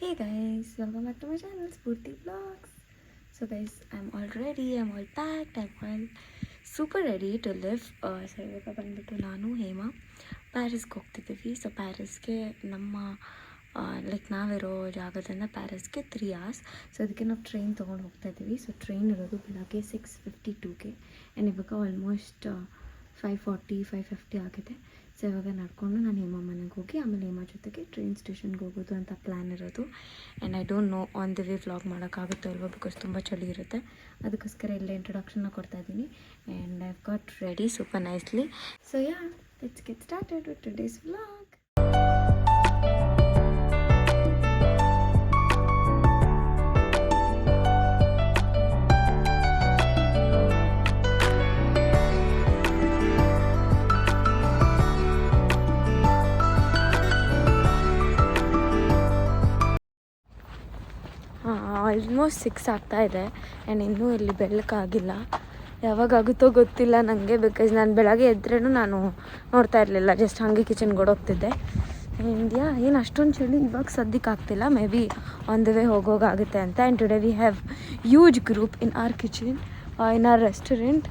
Hey guys, welcome back to my channel Spurti Vlogs. So guys, I'm all ready, I'm all packed, I'm all super ready to live. So ಇವಾಗ ಬಂದ್ಬಿಟ್ಟು ನಾನು ಹೇಮ ಪ್ಯಾರಿಸ್ಗೆ ಹೋಗ್ತಿದ್ದೀವಿ. So ಪ್ಯಾರಿಸ್ಗೆ ನಮ್ಮ ನಾವಿರೋ ಜಾಗದಿಂದ ಪ್ಯಾರಿಸ್ಗೆ 3 hours. So ಅದಕ್ಕೆ ನಾವು train ತೊಗೊಂಡು ಹೋಗ್ತಾ ಇದ್ದೀವಿ. ಸೊ ಟ್ರೈನ್ ಇರೋದು ಬೆಳಗ್ಗೆ 6:52ಗೆ ಆ್ಯಂಡ್ ಇವಾಗ ಆಲ್ಮೋಸ್ಟ್ 5:40 5:50 ಆಗಿದೆ. ಸೊ ಇವಾಗ ನಡ್ಕೊಂಡು ನಾನು ಹೇಮ ಮನೆಗೆ ಹೋಗಿ ಆಮೇಲೆ ಹೇಮ ಜೊತೆಗೆ ಟ್ರೈನ್ ಸ್ಟೇಷನ್ಗೆ ಹೋಗೋದು ಅಂತ ಪ್ಲ್ಯಾನ್ ಇರೋದು. And I don't know on the way vlog ಮಾಡೋಕ್ಕಾಗುತ್ತೋ ಇಲ್ವೋ ಬಿಕಾಸ್ ತುಂಬ ಚಳಿ ಇರುತ್ತೆ. ಅದಕ್ಕೋಸ್ಕರ ಎಲ್ಲ ಇಂಟ್ರೊಡಕ್ಷನ್ನ ಕೊಡ್ತಾ ಇದ್ದೀನಿ and I've got ready super nicely. So yeah, let's get started with today's vlog. Almost 6 ಆಗ್ತಾಯಿದೆ ಆ್ಯಂಡ್ ಇನ್ನೂ ಇಲ್ಲಿ ಬೆಳಕಾಗಿಲ್ಲ. ಯಾವಾಗಾಗುತ್ತೋ ಗೊತ್ತಿಲ್ಲ ನನಗೆ, ಬಿಕಾಸ್ ನಾನು ಬೆಳಗ್ಗೆ ಎದ್ರೂ ನಾನು ನೋಡ್ತಾ ಇರಲಿಲ್ಲ, ಜಸ್ಟ್ ಹಾಗೆ ಕಿಚನ್ಗೆ ಓಡೋಗ್ತಿದ್ದೆ. ಆ್ಯಂಡ್ ಏನು ಅಷ್ಟೊಂದು ಚಳಿ ಇವಾಗ ಸದ್ಯಕ್ಕೆ ಆಗ್ತಿಲ್ಲ, maybe on the way ಹೋಗೋಗಾಗುತ್ತೆ ಅಂತ. And today we have huge group in our kitchen in our restaurant.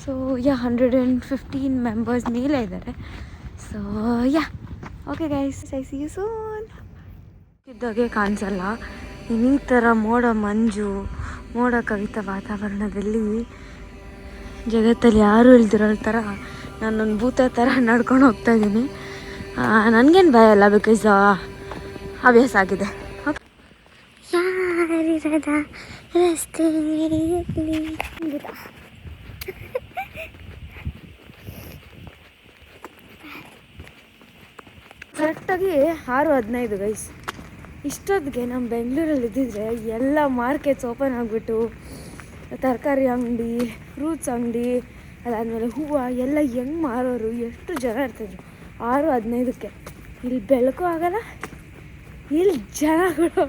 So 115 members ಮೇಲೆ ಇದ್ದಾರೆ. So okay guys, I see you soon. ಇದ್ದಾಗೆ ಕಾಣಿಸಲ್ಲ, ಈ ಥರ ಮೋಡ ಮಂಜು ಮೋಡ ಕವಿತ ವಾತಾವರಣದಲ್ಲಿ ಜಗತ್ತಲ್ಲಿ ಯಾರೂ ಇಲ್ದಿರೋ ಥರ ನಾನೊಂದು ಭೂತ ಥರ ನಡ್ಕೊಂಡು ಹೋಗ್ತಾ ಇದ್ದೀನಿ. ನನಗೇನು ಭಯ ಇಲ್ಲ, ಬಿಕಾಸ್ ಹವ್ಯಾಸ ಆಗಿದೆ. ಯಾರಿರದ ರಸ್ತೆಯಲ್ಲಿ ಕರೆಕ್ಟಾಗಿ 6:15 ಗೈಸ್. ಇಷ್ಟೊತ್ತಿಗೆ ನಮ್ಮ ಬೆಂಗಳೂರಲ್ಲಿ ಇದ್ದಿದ್ರೆ ಎಲ್ಲ ಮಾರ್ಕೆಟ್ಸ್ ಓಪನ್ ಆಗಿಬಿಟ್ಟು ತರಕಾರಿ ಅಂಗಡಿ, ಫ್ರೂಟ್ಸ್ ಅಂಗಡಿ, ಅದಾದಮೇಲೆ ಹೂವು ಎಲ್ಲ ಹೆಂಗೆ ಮಾರೋರು, ಎಷ್ಟು ಜನ ಇರ್ತಿದ್ರು 6:15ಕ್ಕೆ. ಇಲ್ಲಿ ಬೆಳಕು ಆಗಲ್ಲ, ಇಲ್ಲಿ ಜನಗಳು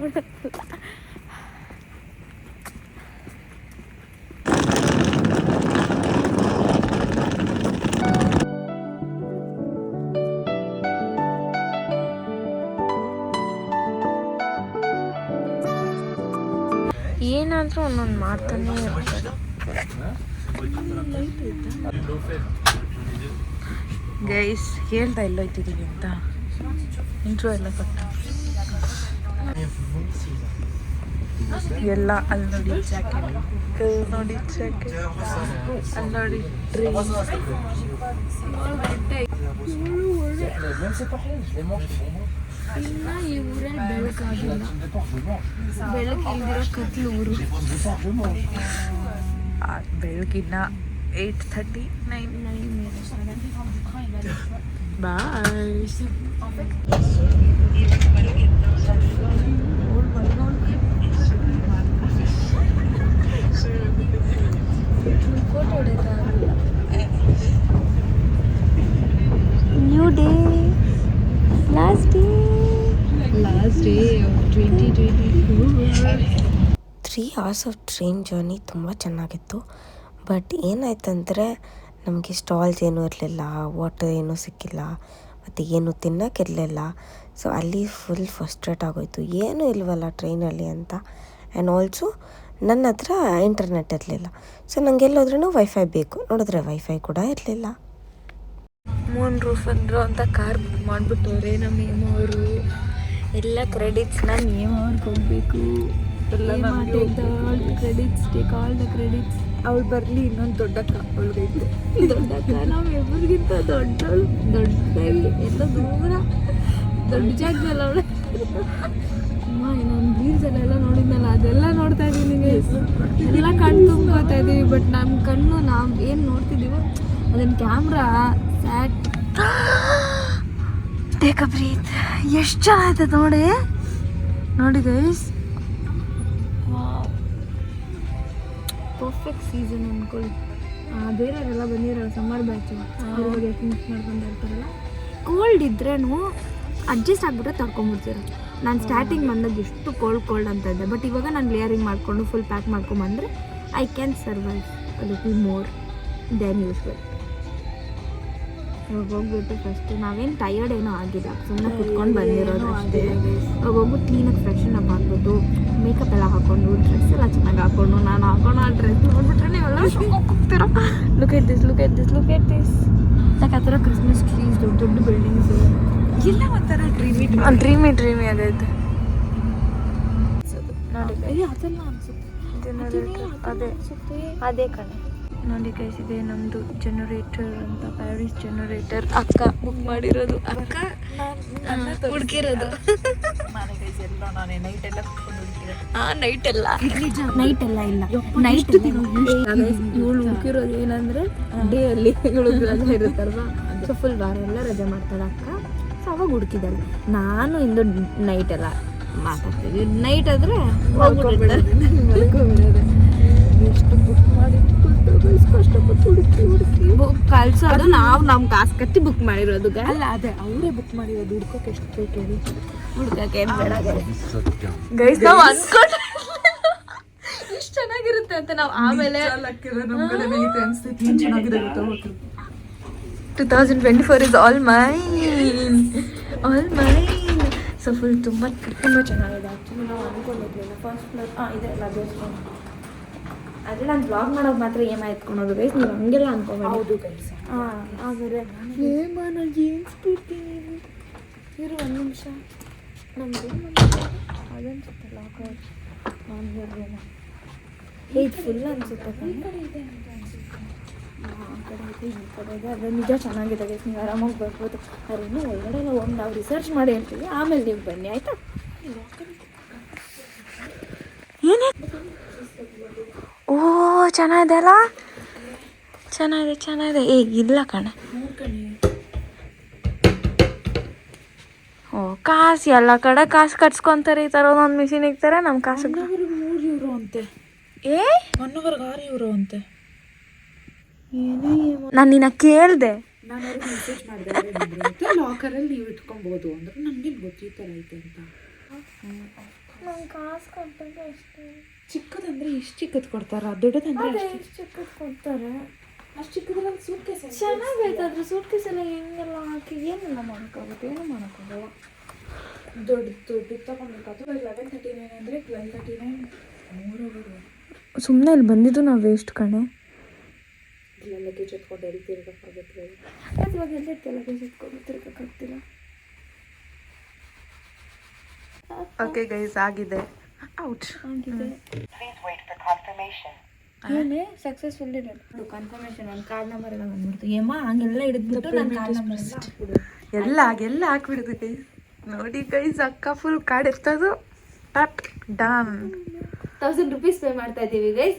ಏನಾದರೂ ಒಂದೊಂದು ಮಾಡ್ತಾನೆ ಇರ್ತಾರೆ. ಗೈಸ್ ಹೇಳ್ತಾ ಎಲ್ಲೋಯ್ತಿದ್ದೀವಿ ಅಂತ ಇಂಟ್ರೋ ಎಲ್ಲ ಕೊಟ್ಟ ಎಲ್ಲ ಅಲ್ಲಿ ನೋಡಿ ಜಾಕೆಟ್, ನೋಡಿ ಜಾಕೆಟ್, ಅಲ್ಲಿ ನೋಡಿ ಡ್ರೆಸ್. ಇನ್ನು ಈ ಊರಲ್ಲಿ ಬೆಳಕಾಗಿಲ್ಲ, ಬೆಳಕಿಲ್ದಿರೋ ಕತ್ಲು ಊರು. ಬೆಳಕಿನ್ನ 8:39 ಬಾಯ್. ಫೋಟೋ ಹೊಡೆದ new day, last day of 2024. 3 hours of train journey ತುಂಬ ಚೆನ್ನಾಗಿತ್ತು. ಬಟ್ ಏನಾಯ್ತಂದರೆ ನಮಗೆ ಸ್ಟಾಲ್ಸ್ ಏನೂ ಇರಲಿಲ್ಲ, ವಾಟರ್ ಏನೂ ಸಿಕ್ಕಿಲ್ಲ, ಮತ್ತು ಏನು ತಿನ್ನೋಕ್ಕಿರಲಿಲ್ಲ. ಸೊ ಅಲ್ಲಿ ಫುಲ್ ಫ್ರಸ್ಟ್ರೇಟ್ ಆಗೋಯ್ತು, ಏನೂ ಇಲ್ವಲ್ಲ ಟ್ರೈನಲ್ಲಿ ಅಂತ. ಆ್ಯಂಡ್ ಆಲ್ಸೋ ನನ್ನ ಹತ್ರ ಇಂಟರ್ನೆಟ್ ಇರಲಿಲ್ಲ. ಸೊ ನನಗೆ ಎಲ್ಲೋದ್ರೂ ವೈಫೈ ಬೇಕು, ನೋಡಿದ್ರೆ ವೈಫೈ ಕೂಡ ಇರಲಿಲ್ಲ. ಮೂನ್ ರೂಫ್ ಅಂದರು ಅಂತ ಕಾರ್ ಬುಕ್ ಮಾಡಿಬಿಟ್ಟವ್ರೆ ನಮ್ಮ ಹೇಮ ಅವರು. ಎಲ್ಲ ಕ್ರೆಡಿಟ್ಸ್ ನಮ್ಮ ಹೇಮ ಅವ್ರಿಗೆ ಹೋಗಬೇಕು. Credits, take all the credits. ಅವಳು ಬರಲಿ, ಇನ್ನೊಂದು ದೊಡ್ಡಕ್ಕ ಅವಳಿಗೈತೆ. ದೊಡ್ಡಕ್ಕ ನಾವು ಎಬ್ಬರಿಗಿಂತ ದೊಡ್ಡವಳು, ದೊಡ್ಡದಾಗಿ ಎಲ್ಲ ದೂರ ದೊಡ್ಡ ಜಾಗದಲ್ಲ ಅವಳು. ಅಮ್ಮ ಇನ್ನೊಂದು ರೀಲ್ಸಲ್ಲೆಲ್ಲ ನೋಡಿದ್ನಲ್ಲ, ಅದೆಲ್ಲ ನೋಡ್ತಾ ಇದ್ದೀನಿ, ಎಲ್ಲ ಕಣ್ಣು ತುಂಬ್ಕೋತಾ ಇದ್ದೀವಿ. ಬಟ್ ನಮ್ಮ ಕಣ್ಣು ನಾವು ಏನು ನೋಡ್ತಿದ್ದೀವೋ ಅದನ್ನು ಕ್ಯಾಮ್ರಾ ಸ್ಯಾಟ್. Take a breath. ಎಷ್ಟು ಚೆನ್ನಾಗಿದೆ ನೋಡಿ ಗೈಸ್, ಪರ್ಫೆಕ್ಟ್ ಸೀಸನ್ ಅಂದ್ಕೊಳ್ಳಿ. ಬೇರೆಯವರೆಲ್ಲ ಬಂದಿರಲ್ಲ ಸಮ್ಮರ್ ಬ್ಯಾಚು, ಅವ್ರಿಗೆ ಎಷ್ಟು ಮಿಸ್ ಮಾಡ್ಕೊಂಡು ಇರ್ತಾರಲ್ಲ. ಕೋಲ್ಡ್ ಇದ್ರೂ ಅಡ್ಜಸ್ಟ್ ಆಗಿಬಿಟ್ಟು ತಡ್ಕೊಂಬಿಡ್ತೀರ. ನಾನು ಸ್ಟಾರ್ಟಿಂಗ್ ಬಂದಾಗ ಎಷ್ಟು ಕೋಲ್ಡ್ ಅಂತ ಇದ್ದೆ, ಬಟ್ ಇವಾಗ ನಾನು ಲೇಯರಿಂಗ್ ಮಾಡಿಕೊಂಡು ಫುಲ್ ಪ್ಯಾಕ್ ಮಾಡ್ಕೊಂಬಂದರೆ I can survive a little more than usual. ಇವಾಗ ಹೋಗ್ಬಿಟ್ಟು ಫಸ್ಟ್ ನಾವೇನು ಟಯರ್ಡ್ ಏನೂ ಆಗಿಲ್ಲ, ಸುಮ್ಮನೆ ಕುತ್ಕೊಂಡು ಬಂದಿರೋದು ಅಷ್ಟೇ. ಇವಾಗ ಹೋಗ್ಬಿಟ್ಟು ಕ್ಲೀನಾಗಿ ಫ್ರೆಶನ್ ಅಪ್ ಹಾಕ್ಬಿಟ್ಟು ಮೇಕಪ್ ಎಲ್ಲ ಹಾಕ್ಕೊಂಡು ಡ್ರೆಸ್ ಎಲ್ಲ ಚೆನ್ನಾಗಿ ಹಾಕ್ಕೊಂಡು ನಾನು ಹಾಕೊಂಡು ಆ ಡ್ರೆಸ್ ನೋಡ್ಬಿಟ್ರೆ ನೀವೆಲ್ಲ ಹೋಗ್ತೀರ. Look at this, look at this, look at this. ಯಾಕೆ ಆ ಥರ ಕ್ರಿಸ್ಮಸ್ ಟ್ರೀಸ್, ದೊಡ್ಡ ದೊಡ್ಡ ಬಿಲ್ಡಿಂಗ್ಸು ಇಲ್ಲ ಒಂಥರ ಡ್ರೀಮಿ ಅದೈತೆ ನೋಡಿ. ಅದೆಲ್ಲ ಅನ್ಸುತ್ತೆ ಅದೇ ಕಣೆ ನೋಡಿ ಗೈಸ್, ಇದೆ ನಮ್ಮದು ಜನರೇಟರ್ ಅಂತ, ಪ್ಯಾರಿಸ್ ಜನರೇಟರ್. ಅಕ್ಕ ಬುಕ್ ಮಾಡಿರೋದು, ಅಕ್ಕ ಹುಡುಕಿರೋದು ನೈಟ್ ಎಲ್ಲ ಇಲ್ಲ, ನೈಟ್ ಇವಳು ಹುಡುಕಿರೋದು ಏನಂದ್ರೆ ಡೇ ಅಲ್ಲಿ ಇವಳು ರಜೆ ಇರುತ್ತಲ್ವಾ, ಸೊ ಫುಲ್ ವಾರ ಎಲ್ಲ ರಜೆ ಮಾಡ್ತಾಳೆ ಅಕ್ಕ. ಸೊ ಅವಾಗ ಹುಡುಕಿದ್ದಾಳೆ. ನಾನು ಇಂದು ನೈಟ್ ಎಲ್ಲ ಮಾತಾಡ್ತೀವಿ, ನೈಟ್ ಆದ್ರೆ ಎಷ್ಟು ಬುಕ್ ಮಾಡಿ ಕಷ್ಟಪಟ್ಟು ಹುಡುಕಿ ಬುಕ್ ಕಳ್ಸೋದು ನಾವು ನಮ್ಮ ಕಾಸು ಕಟ್ಟಿ ಬುಕ್ ಮಾಡಿರೋದು. ಅಲ್ಲ ಅದೇ ಅವರೇ ಬುಕ್ ಮಾಡಿರೋದು. ಹುಡ್ಕೋಕೆ ಎಷ್ಟು ಬೇಕು ಹೇಳಿ? ಹುಡ್ಕಕ್ಕೆ ಏನು ಬೇಡ ಗೈಸ್, ನಾವು ಅನ್ಕೊಂಡು ಇಷ್ಟು ಚೆನ್ನಾಗಿರುತ್ತೆ ಅಂತ ನಾವು ಆಮೇಲೆ 2024 is all mine. So full ತುಂಬ ಚೆನ್ನಾಗಿದೆ. ಆ್ಯಕ್ಚುಲಿ ನಾವು ಅಂದ್ಕೊಂಡಿದ್ವಿ ಫಸ್ಟ್ ಫ್ಲೋರ್ ಇದೆ ಲಗೇಜ್. ಅದೇ ನಾನು ಬ್ಲಾಗ್ ಮಾಡೋದು ಮಾತ್ರ ಏಮ ಎತ್ಕೊಳೋದು ಗೈಸ್, ನೀವು ಹಂಗೆಲ್ಲ ಅನ್ಕೋಬೇಡಿ. ಹೌದು ಗೈಸ್. ಆದರೆ ನಾನು ಜೀನ್ಸ್ ಬಿಡ್ತೀನಿ ಇರು ಒಂದು ನಿಮಿಷ. ನಮ್ದು ಅದನ್ಸುತ್ತೆ ಲಾಕರ್ ಇದು ಫುಲ್ ಅನಿಸುತ್ತೆ. ಆ ಕಡೆ ಇದೆ, ಈ ಕಡೆ ಇದೆ. ಅದು ನಿಜ ಚೆನ್ನಾಗಿದೆ ಗೈಸ್, ನೀವು ಆರಾಮಾಗಿ ಬರ್ಬೋದು. ಅವ್ರು ಇನ್ನೂ ಒಳಗಡೆ ಎಲ್ಲ ಒಂದು ನಾವು ರಿಸರ್ಚ್ ಮಾಡಿ ಹೇಳ್ತೀವಿ, ಆಮೇಲೆ ನೀವು ಬನ್ನಿ ಆಯಿತಾ? ಏನೇ ಓ ಚೆನ್ನಾಗಿದೆ ಅಲ್ಲ, ಚೆನ್ನಾಗಿದೆ. ಇಲ್ಲ ಕಣೆ, ಓ ಕಾಸು ಎಲ್ಲ ಕಡೆ ಕಾಸು ಕಟ್ಸ್ಕೊಂತಾರೆ. ಈ ಥರ ಒಂದೊಂದು ಮಿಷಿನ್ ಇಕ್ತಾರೆ, ನಮ್ಮ ಕಾಸು €3 ಅಂತೆ. 1 ಅವರ್ಗೆ €6 ಅಂತೆ. ನಾನು ನಿನ್ನ ಕೇಳಿದೆ, ನಾನು ಅವ್ರಿಗೆ ಮೆಸೇಜ್ ಮಾಡಿದೆ ಲಾಕರಲ್ಲಿ ನೀವು ಇಟ್ಕೊಬೋದು ಅಂದ್ರೆ ನನಗೇನು ಗೊತ್ತು ಈ ಥರ ಐತೆ ಅಂತ. ನಂಗೆ ಕಾಸು ಕಟ್ಟೋದು ಅಷ್ಟೇ. ಚಿಕ್ಕದಂದ್ರೆ ಇಷ್ಟು ಚಿಕ್ಕದು ಕೊಡ್ತಾರ, ದೊಡ್ಡದಂದ್ರೆ ಎಷ್ಟು ಚಿಕ್ಕದು ಕೊಡ್ತಾರೆ. ಅಷ್ಟು ಚಿಕ್ಕದ್ರಲ್ಲಿ ಸೂಟ್ ಕೇಸ್ ಚೆನ್ನಾಗೈತೆ. ಅದ್ರ ಸೂಟ್ ಕೇಸ್ ಎಲ್ಲ ಹೆಂಗೆಲ್ಲ ಹಾಕಿ ಏನೆಲ್ಲ ಮಾಡೋಕ್ಕಾಗುತ್ತೆ? ಏನೂ ಮಾಡೋಕ್ಕಾಗಲ್ಲ. ದೊಡ್ಡ ತಗೊಳ್ಬೇಕಾದ್ರು 1139 ಅಂದರೆ 1239 €3. ಸುಮ್ಮನೆ ಇಲ್ಲಿ ಬಂದಿದ್ದು ನಾವು ವೇಸ್ಟ್ ಕಣೆ. ಇಲ್ಲ ಲಗೇಜ್ ಎತ್ಕೊಂಡು ಎಲ್ಲಿ ತಿರ್ಗಕ್ಕಾಗುತ್ತೆ? ಇವಾಗ ಎಲ್ಲೈತೆ ಲಗೇಜ್ ಎತ್ಕೊಂಡು ತಿರ್ಗಕ್ಕಾಗ್ತಿಲ್ಲ. ಓಕೆ ಗೈಸ್, ಆಗಿದೆ. ಔಟ್ ಆಗಿದೆ. ಏನೇ ಸಕ್ಸಸ್ಫುಲ್ ಇರೋದು ಕನ್ಫರ್ಮೇಷನ್. ನನ್ನ ಕಾರ್ಡ್ ನಂಬರ್ ಎಲ್ಲ ಬಂದ್ಬಿಡ್ತು. ಏಮ್ಮ ಹಂಗೆಲ್ಲ ಹಿಡಿದ್ಬಿಟ್ಟು ನನ್ನ ಕಾರ್ಡ್ ನಂಬರ್ ಎಲ್ಲ ಹಾಕ್ಬಿಡುದು ಗೈಸ್. ನೋಡಿ ಗೈಸ್, ಅಕ್ಕ ಫುಲ್ ಕಾರ್ಡ್ ಇರ್ತದು. ಟಟ್ ಡನ್. ₹1000 ಪೇ ಮಾಡ್ತಾ ಇದ್ದೀವಿ ಗೈಸ್.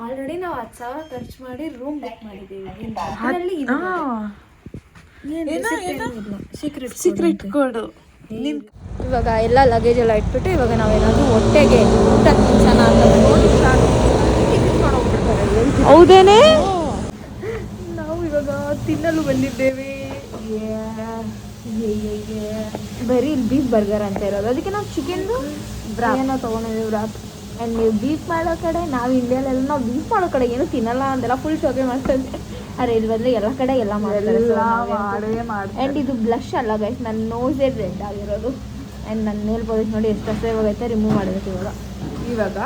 ಆಲ್ರೆಡಿ ನಾವು 10,000 ಖರ್ಚು ಮಾಡಿ ರೂಮ್ ಬುಕ್ ಮಾಡಿದ್ದೀವಿ. ಸೀಕ್ರೆಟ್ ಕೋಡು. ಇವಾಗ ಎಲ್ಲ ಲಗೇಜ್ ಎಲ್ಲ ಇಟ್ಬಿಟ್ಟು ಇವಾಗ ನಾವೇನಾದ್ರು ಹೊಟ್ಟೆಗೆ ಊಟ ತಿನ್ಸೋಣ ಅಂತ ಹೌದೇನೆ. ನಾವು ಇವಾಗ ತಿನ್ನಲು ಬಂದಿದ್ದೇವೆ. ಬರೀ ಇಲ್ಲಿ ಬೀಫ್ ಬರ್ಗರ್ ಅಂತ ಇರೋದು, ಅದಕ್ಕೆ ನಾವು ಚಿಕನ್ದು ಏನೋ ತೊಗೊಂಡಿದ್ದೀವಿ ರಾತ್. ಆ್ಯಂಡ್ ನೀವು ಬೀಫ್ ಮಾಡೋ ಕಡೆ, ನಾವು ಇಂಡಿಯಾಲೆಲ್ಲ ನಾವು ಬೀಫ್ ಮಾಡೋ ಕಡೆ ಏನೂ ತಿನ್ನಲ್ಲ ಅಂತೆಲ್ಲ ಫುಲ್ ಶೋಕೆ ಮಾಡ್ತಾರೆ. ಅರೆ ಇಲ್ಲಿ ಬಂದರೆ ಎಲ್ಲ ಕಡೆ ಎಲ್ಲ ಮಾಡ್ತಾರೆ. ಆ್ಯಂಡ್ ಇದು ಬ್ಲಷ್ ಅಲ್ಲ ಗೈಸ್, ನನ್ನ ನೋಸೇ ರೆಡ್ ಆಗಿರೋದು. ಆ್ಯಂಡ್ ನನ್ನ ನೇಲ್ ಪಾಲಿಶ್ ನೋಡಿ ಎಷ್ಟು ಅಸಹ್ಯವಾಗೈತೆ, ರಿಮೂವ್ ಮಾಡಬೇಕು ಇವಾಗ.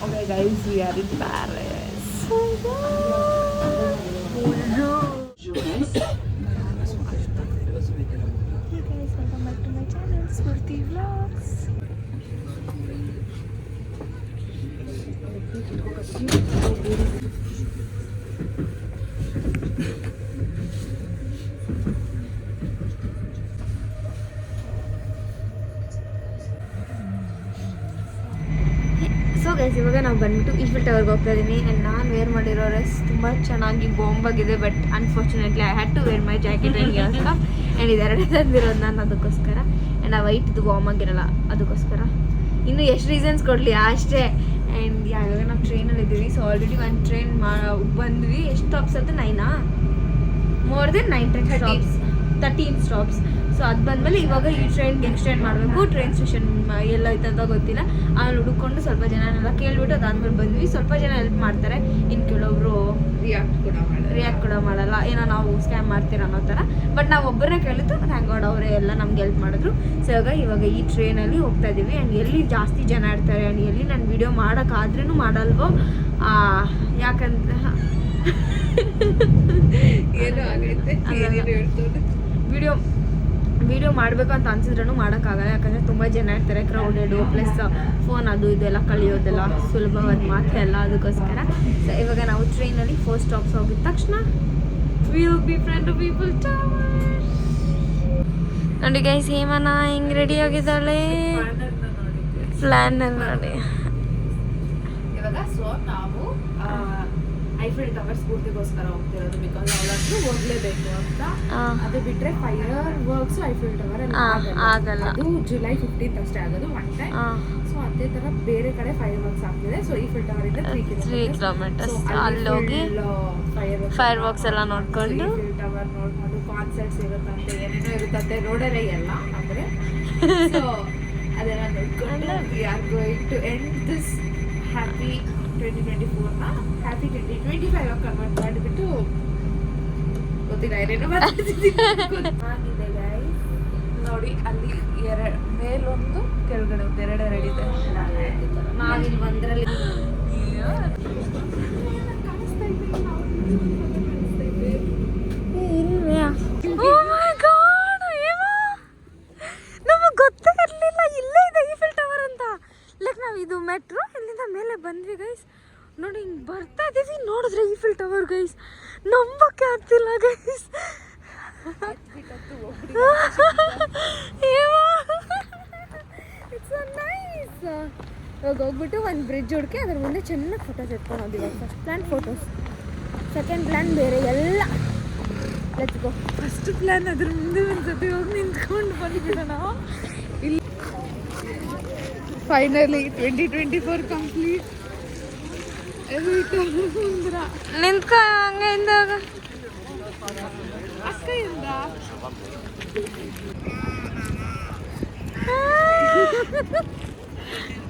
Okay guys, we are in Paris. Spoorthi vlogs. So guys, ಇವಾಗ ನಾವು ಬಂದ್ಬಿಟ್ಟು ಈಫಿಲ್ ಟವರ್ಗೆ ಹೋಗ್ತಾ ಇದ್ದೀನಿ. ಆ್ಯಂಡ್ ನಾನು ವೇರ್ ಮಾಡಿರೋ ಡ್ರೆಸ್ ತುಂಬ ಚೆನ್ನಾಗಿ ಬಾಂಬಾಗಿದೆ. But unfortunately I had to wear my jacket and ear stuff. And ಇದೆರಡೇ ತಂದಿರೋದು ನಾನು ಅದಕ್ಕೋಸ್ಕರ. ಆ್ಯಂಡ್ ಆ ವೈಟ್ದು ವಾರ್ಮ್ ಆಗಿರಲ್ಲ ಅದಕ್ಕೋಸ್ಕರ. ಇನ್ನು ಎಷ್ಟು ರೀಸನ್ಸ್ ಕೊಡಲಿ ಅಷ್ಟೇ. ಆ್ಯಂಡ್ ಯಾವಾಗ ನಾವು ಟ್ರೈನಲ್ಲಿ ಇದ್ದೀವಿ. ಸೊ ಆಲ್ರೆಡಿ ಒಂದು ಟ್ರೈನ್ ಬಂದ್ವಿ. ಎಷ್ಟು ಸ್ಟಾಪ್ಸ್ ಅಂತ 9 more than 9 stops, 13 stops. So ಅದು ಬಂದಮೇಲೆ ಇವಾಗ ಈ ಟ್ರೈನ್ಗೆ ಎಕ್ಸ್ಟೆಂಡ್ ಮಾಡಬೇಕು. ಟ್ರೈನ್ ಸ್ಟೇಷನ್ ಎಲ್ಲ ಐತಂತ ಗೊತ್ತಿಲ್ಲ. ಆಮೇಲೆ ಹುಡುಕೊಂಡು ಸ್ವಲ್ಪ ಜನನೆಲ್ಲ ಕೇಳ್ಬಿಟ್ಟು ಅದಾದ್ಮೇಲೆ ಬಂದ್ವಿ. ಸ್ವಲ್ಪ ಜನ ಹೆಲ್ಪ್ ಮಾಡ್ತಾರೆ, ಇನ್ನು ಕೆಲವೊಬ್ರು ರಿಯಾಕ್ಟ್ ಕೂಡ ಮಾಡಲ್ಲ, ಏನೋ ನಾವು ಸ್ಕ್ಯಾಮ್ ಮಾಡ್ತೀರ ಅನ್ನೋ ಥರ. ಬಟ್ ನಾವು ಒಬ್ಬರನ್ನೇ ಕೇಳಿದ್ದು, ಥ್ಯಾಂಕ್ ಗಾಡ್ ಅವರೇ ಎಲ್ಲ ನಮ್ಗೆ ಹೆಲ್ಪ್ ಮಾಡಿದ್ರು. ಸೊ ಇವಾಗ ಈ ಟ್ರೈನಲ್ಲಿ ಹೋಗ್ತಾ ಇದ್ದೀವಿ. ಆ್ಯಂಡ್ ಎಲ್ಲಿ ಜಾಸ್ತಿ ಜನ ಇರ್ತಾರೆ ಆ್ಯಂಡ್ ಎಲ್ಲಿ ನಾನು ವಿಡಿಯೋ ಮಾಡೋಕ್ಕಾದ್ರೂ ಮಾಡಲ್ವೋ, ಯಾಕಂದ್ರೆ ಏನೋ ಆಗೈತೆ ವಿಡಿಯೋ ಮಾಡಬೇಕು ಅಂತ ಅನ್ಸಿದ್ರೂ ಮಾಡೋಕ್ಕಾಗಲ್ಲ. ಯಾಕಂದರೆ ತುಂಬ ಜನ ಇರ್ತಾರೆ, ಕ್ರೌಡೆಡು, ಪ್ಲಸ್ ಫೋನ್ ಅದು ಇದೆಲ್ಲ ಕಳಿಯೋದೆಲ್ಲ ಸುಲಭವಾದ ಮಾತೇ ಅಲ್ಲ. ಅದಕ್ಕೋಸ್ಕರ ಸೊ ಇವಾಗ ನಾವು ಟ್ರೈನಲ್ಲಿ 4 ಸ್ಟಾಪ್ಸ್ ಹೋಗಿದ ತಕ್ಷಣ will be friend people tower. ನೋಡಿ ಗೈಸ್, ಹೇಮನ ಹೆಂಗ್ ರೆಡಿ ಆಗಿದ್ದಾಳೆ ಪ್ಲಾನ್ ನೋಡಿ. ಇವಾಗ ಸೊ ನಾವು ಐಫಿಲ್ ಟವರ್ ಸ್ಫೂರ್ತಿಗೋಸ್ಕರ ಹೋಗ್ತಿರೋದು, ಬಿಕಾಸ್ ಅವಳಂತೂ ಹೋಗ್ಲೇಬೇಕು ಅಂತ. ಅದು ಬಿಟ್ರೆ ಫೈರ್ ವರ್ಕ್ಸ್ ಐಫಿಲ್ ಟವರ್ ಆಗಲ್ಲ, ಅದು ಜುಲೈ 15th ಅಷ್ಟೇ ಆಗೋದು ಒನ್ ಟೈಮ್. ಸೊ ಅದೇ ತರ ಬೇರೆ ಕಡೆ ಫೈರ್ ವರ್ಕ್ಸ್ ಆಗ್ತಿದೆ. ಸೊ ಐಫಿಲ್ ಟವರ್ ಇಂದ 3 ಕಿಲೋಮೀಟರ್ಸ್ ಅಲ್ಲಿ ಹೋಗಿ ಫೈರ್ ವರ್ಕ್ಸ್ ಎಲ್ಲ ನೋಡ್ಕೊಂಡು ಐಫಿಲ್ ಟವರ್ ನೋಡ್ಕೊಂಡು ಕಾನ್ಸರ್ಟ್ಸ್ ಇರುತ್ತಂತೆ, ಏನೇನೋ ಇರುತ್ತಂತೆ, ನೋಡೋರೆ ಎಲ್ಲ ಅಂದ್ರೆ. ಸೊ ಅದೆಲ್ಲ ನೋಡ್ಕೊಂಡು we are going to end this happy 2024ನ ಹ್ಯಾಪಿ 2025 ಕನ್ವರ್ಟ್ ಮಾಡಿಬಿಟ್ಟು ಗೊತ್ತಿಲ್ಲ ಏನೇನೋ ಆಗಿದೆ ಗೈಸ್. ನೋಡಿ ಅಲ್ಲಿ ಮೇಲೊಂದು ಕೆಳಗಡೆ ಒಂದು ಎರಡಿದೆ. ನಾವಿಲ್ಲಿ ಒಂದರಲ್ಲಿ ನಮಗೆ ಗೊತ್ತೇ ಇರಲಿಲ್ಲ ಇಲ್ಲೇ ಇದೆ ಈಫೆಲ್ ಟವರ್ ಅಂತ. ಲೈಕ್ ನಾವು ಇದು ಮೆಟ್ರೋ ಇಲ್ಲಿಂದ ಮೇಲೆ ಬಂದ್ವಿ ಗೈಸ್. ನೋಡಿ ಹಿಂಗೆ ಬರ್ತಾ ಇದ್ದೀವಿ, ನೋಡಿದ್ರೆ ಈಫೆಲ್ ಟವರ್ ಗೈಸ್, ನಂಬಕ್ಕೆ ಆಗ್ತಿಲ್ಲ ಗೈಸ್. It's so nice. ಇವಾಗ ಹೋಗ್ಬಿಟ್ಟು ಒಂದು ಬ್ರಿಡ್ಜ್ ಹುಡುಕಿ ಅದ್ರ ಮುಂದೆ ಚೆನ್ನಾಗಿ ಫೋಟೋಸ್ ಎತ್ಕೊಂಡು ಇವಾಗ first plan photos, second plan ಬೇರೆ ಎಲ್ಲ. Let's go. ಫಸ್ಟ್ ಪ್ಲಾನ್ ಅದ್ರ ಮುಂದೆ ಒಂದ್ಸತಿ ಹೋಗಿ ನಿಂತ್ಕೊಂಡು ಬಂದ್ಬಿಡೋಣ. ಇಲ್ಲಿ ಫೈನಲಿ 2024 ಕಂಪ್ಲೀಟ್. ನಿಂತ್ಕ ಹಂಗೆ ಹಿಂದಾಗ ಅಕ್ಕಯಿಂದ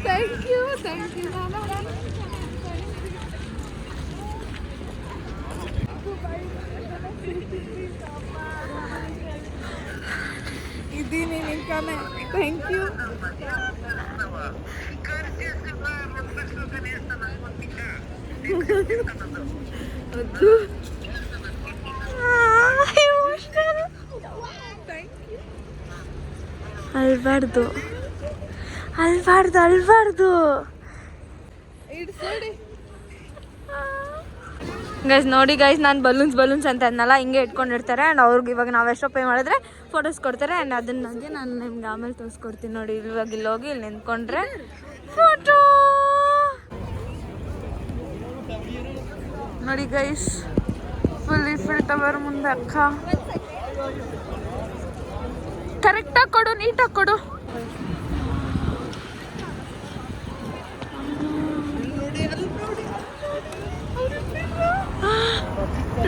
ಥ್ಯಾಂಕ್ ಯು ಇದ್ದೀನಿ ನಿಂತಾನೆ. Thank you. ಅಲ್ಬಾರ್ದು ಅಲ್ಬಾರ್ದು ಅಲ್ಬಾರ್ದು ಗೈಸ್. ನೋಡಿ ಗೈಸ್, ನಾನು ಬಲೂನ್ಸ್ ಅಂತ ಅನ್ನಲ್ಲ, ಹಿಂಗೆ ಇಟ್ಕೊಂಡಿರ್ತಾರೆ. ಆ್ಯಂಡ್ ಅವ್ರಿಗೆ ಇವಾಗ ನಾವು ಎಷ್ಟೋ ಪೇ ಮಾಡಿದ್ರೆ ಫೋಟೋಸ್ ಕೊಡ್ತಾರೆ. ಆ್ಯಂಡ್ ಅದನ್ನ ನನಗೆ ನಾನು ನಿಮ್ಗೆ ಆಮೇಲೆ ತೋರಿಸ್ಕೊಡ್ತೀನಿ. ನೋಡಿ ಇವಾಗ ಇಲ್ಲಿ ಹೋಗಿ ಇಲ್ಲಿ ನಿಂತ್ಕೊಂಡ್ರೆ ಫೋಟೋ. ನೋಡಿ ಗೈಸ್, ಫುಲ್ ಈಫೆಲ್ ಟವರ್ ಮುಂದೆ ಅಕ್ಕ. ಕರೆಕ್ಟಾಗಿ ಕೊಡು, ನೀಟಾಗಿ ಕೊಡು.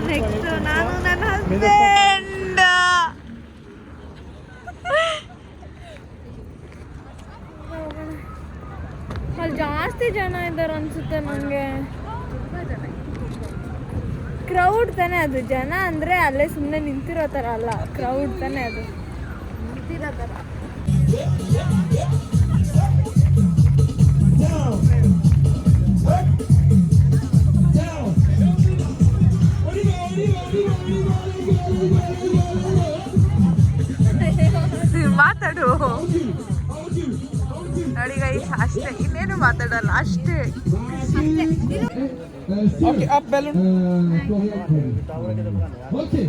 ನೆಕ್ಸ್ಟ್ ನಾನು ನನ್ನ ಹಸ್ಬೆಂಡ್. ಅಲ್ಲಿ ಜಾಸ್ತಿ ಜನ ಇದ್ದಾರೆ ಅನ್ಸುತ್ತೆ ನನಗೆ. ಕ್ರೌಡ್ ತಾನೇ ಅದು, ಜನ ಅಂದರೆ ಅಲ್ಲೇ ಸುಮ್ಮನೆ ನಿಂತಿರೋ ಥರ ಅಲ್ಲ, ಕ್ರೌಡ್ ತಾನೇ ಅದು, ನಿಂತಿರೋ ಥರ. ಮಾತಾಡು ನೋಡಿ ಗೈಸ್, ಅಷ್ಟೇ, ಇನ್ನೇನು ಮಾತಾಡಲ್ಲ, ಅಷ್ಟೇ. ओके आप बैलून ओके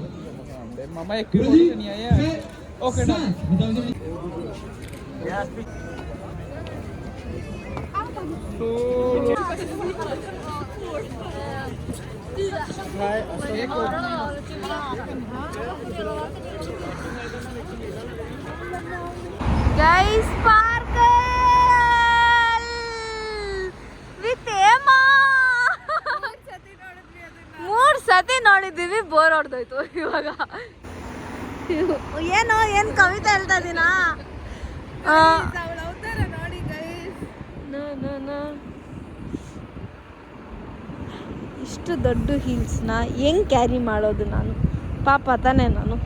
मामा एक किलो नहीं आया okay done Guys, sparkle with Emma. 3 ಸತಿ ನೋಡಿದ್ದೀವಿ, ಬೋರ್ ಹೊಡೆದೋಯ್ತು. ಇವಾಗ ಏನು ಕವಿತೆ ಹೇಳ್ತಾ ಇದೀನಾ? ಅವಳ ಅವತಾರ ನೋಡಿ ಗೈಸ್. ಇಷ್ಟು ದೊಡ್ಡ ಹೀಲ್ಸ್ನ ಹೆಂಗ್ ಕ್ಯಾರಿ ಮಾಡೋದು ನಾನು? ಪಾಪ ತಾನೇ ನಾನು.